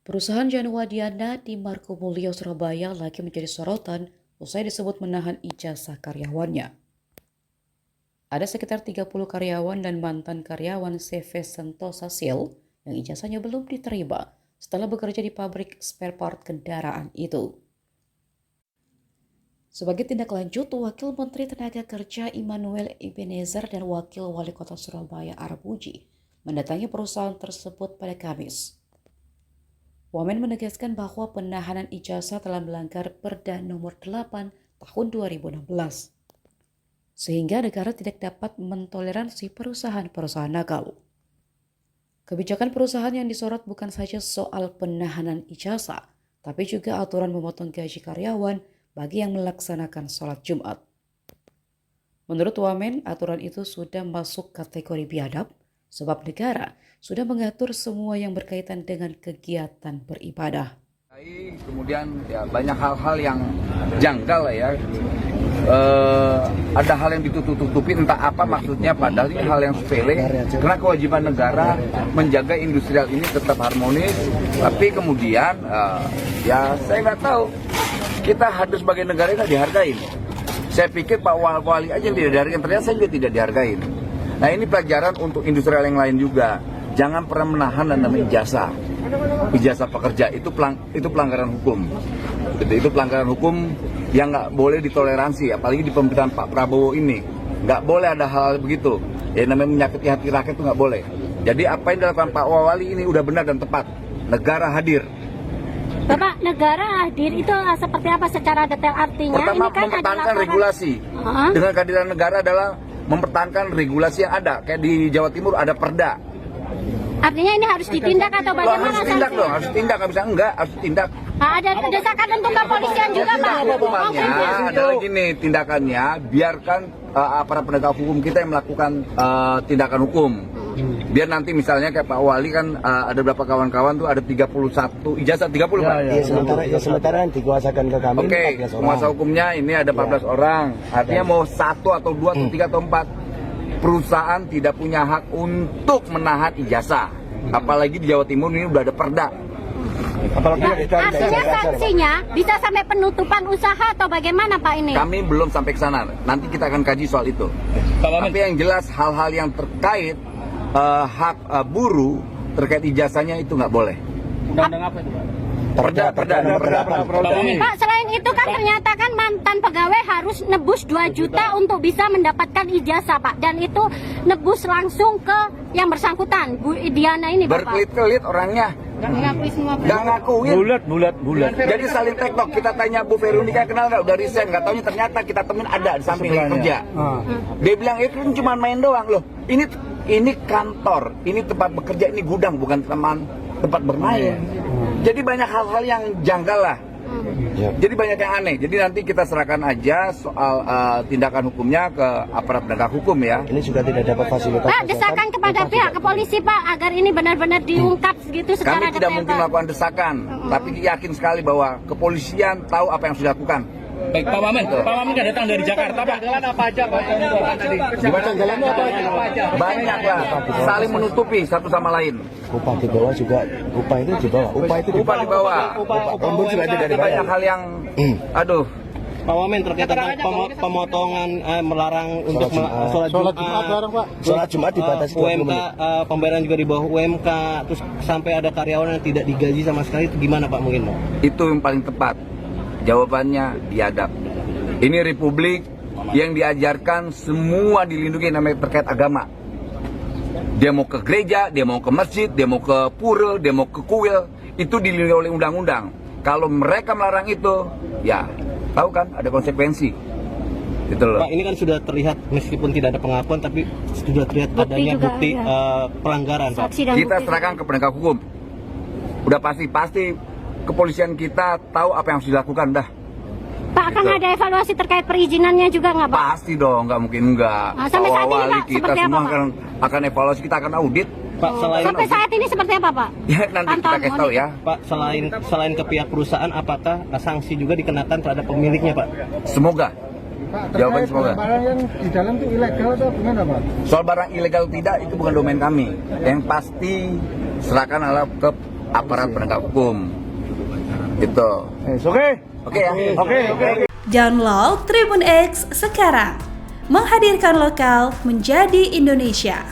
Perusahaan Januadiana di Margomulyo, Surabaya lagi menjadi sorotan usai disebut menahan ijazah karyawannya. Ada sekitar 30 karyawan dan mantan karyawan CV Sentosa Seal yang ijazahnya belum diterima setelah bekerja di pabrik spare part kendaraan itu. Sebagai tindak lanjut, Wakil Menteri Tenaga Kerja Immanuel Ebenezer dan Wakil Wali Kota Surabaya Armuji mendatangi perusahaan tersebut pada Kamis. Wamen menegaskan bahwa penahanan ijazah telah melanggar Perda Nomor 8 Tahun 2016, sehingga negara tidak dapat mentoleransi perusahaan-perusahaan nakal. Kebijakan perusahaan yang disorot bukan saja soal penahanan ijazah, tapi juga aturan memotong gaji karyawan bagi yang melaksanakan sholat Jumat. Menurut Wamen, aturan itu sudah masuk kategori biadab, sebab negara sudah mengatur semua yang berkaitan dengan kegiatan beribadah. Kemudian ya banyak hal-hal yang janggal lah ya. Ada hal yang ditutup-tutupi, entah apa maksudnya, padahal ini hal yang sepele. Karena kewajiban negara menjaga industrial ini tetap harmonis. Tapi kemudian ya saya nggak tahu, kita harus sebagai negara nggak dihargain. Saya pikir Pak Wali aja yang tidak dihargain, ternyata saya juga tidak dihargain. Nah ini pelajaran untuk industrial yang lain juga. Jangan pernah menahan dan namanya ijazah pekerja itu pelanggaran hukum. Itu pelanggaran hukum yang nggak boleh ditoleransi, apalagi di pemerintahan Pak Prabowo ini. Nggak boleh ada hal begitu. Ya namanya menyakiti hati rakyat itu nggak boleh. Jadi apa yang dilakukan Pak Wali ini udah benar dan tepat. Negara hadir. Bapak, negara hadir itu seperti apa secara detail artinya? Pertama, ini kan mempertahankan regulasi. Dengan kehadiran negara adalah mempertahankan regulasi yang ada. Kayak di Jawa Timur ada perda. Artinya ini harus ditindak atau bagaimana? Harus ditindak dong, harus ditindak, nggak bisa enggak, harus ditindak. Ada desakan untuk kepolisian juga, Pak. Hukumannya adalah gini, tindakannya biarkan aparat penegak hukum kita yang melakukan tindakan hukum. Biar nanti misalnya kayak Pak Wali kan ada beberapa kawan-kawan tuh ada 31 ijazah 30 Pak. Ya, sementara yang dikuasakan ke kami 14 orang. Kuasa hukumnya ini ada 14 orang. Artinya mau 1 atau 2 atau 3 atau 4 perusahaan tidak punya hak untuk menahan ijazah. Apalagi di Jawa Timur ini udah ada perda. Artinya sanksinya bisa sampai penutupan usaha atau bagaimana Pak ini? Kami belum sampai ke sana. Nanti kita akan kaji soal itu. Tapi yang jelas hal-hal yang terkait hak buruh terkait ijazahnya itu nggak boleh. Undang-undang apa itu? Perda. Pak, selain itu kan ternyata kan mantan pegawai harus nebus 2 juta untuk bisa mendapatkan ijazah Pak. Dan itu nebus langsung ke yang bersangkutan, Bu Diana ini Bapak. Berkelit-kelit orangnya. Gak ngakuin. Bulat. Jadi saling tektok. Kita tanya Bu Veronica kenal nggak? Udah resign. Nggak taunya ternyata kita temuin ada di samping kerja. Dia bilang itu cuma main doang loh. Ini kantor, ini tempat bekerja, ini gudang, bukan tempat bermain. Jadi banyak hal-hal yang janggal lah. Jadi banyak yang aneh. Jadi nanti kita serahkan aja soal tindakan hukumnya ke aparat penegak hukum ya. Ini juga tidak dapat fasilitas. Pak, desakan kepada pihak kepolisi Pak agar ini benar-benar diungkap gitu secara Kami tidak detail, mungkin Pak. melakukan desakan, tapi yakin sekali bahwa kepolisian tahu apa yang sudah dilakukan. Baik Pak Wamen kan datang dari Jakarta Pak. Jalan apa aja Pak? Jalannya apa aja? Banyak lah, saling menutupi satu sama lain. Upah di bawah juga, upah itu di bawah. Upah itu di bawah. Upah juga ada banyak hal yang, aduh. Pak Wamen terkait tentang pemotongan melarang untuk sholat Jumat larang Pak. Sholat Jumat dibatasi 20 UMK menit. pembayaran juga di bawah UMK, terus sampai ada karyawan yang tidak digaji sama sekali, itu gimana Pak mungkin Pak? Itu yang paling tepat. Jawabannya biadab. Ini republik yang diajarkan semua dilindungi namanya terkait agama. Dia mau ke gereja, dia mau ke masjid, dia mau ke pura, dia mau ke kuil, itu dilindungi oleh undang-undang. Kalau mereka melarang itu, ya tahu kan ada konsekuensi. Gitu loh. Pak, ini kan sudah terlihat meskipun tidak ada pengakuan tapi sudah terlihat adanya bukti pelanggaran Pak. Kita serahkan ke penegak hukum. Udah pasti kepolisian kita tahu apa yang harus dilakukan dah. Pak, akan ada evaluasi terkait perizinannya juga nggak Pak? Pasti dong, nggak mungkin enggak. Sampai saat ini Pak, kita seperti semua apa Pak? akan evaluasi, kita akan audit. Pak, sampai saat ini seperti apa Pak? Ya nanti kita kasih tahu ya. Pak, selain ke pihak perusahaan, apakah sanksi juga dikenakan terhadap pemiliknya Pak? Semoga. Jawabannya semoga. Barang yang di dalam itu ilegal atau gimana Pak? Soal barang ilegal tidak itu bukan domain kami. Yang pasti serahkan ke aparat penegak hukum. Gitu. Oke ya. Download Tribun X sekarang. Menghadirkan lokal menjadi Indonesia.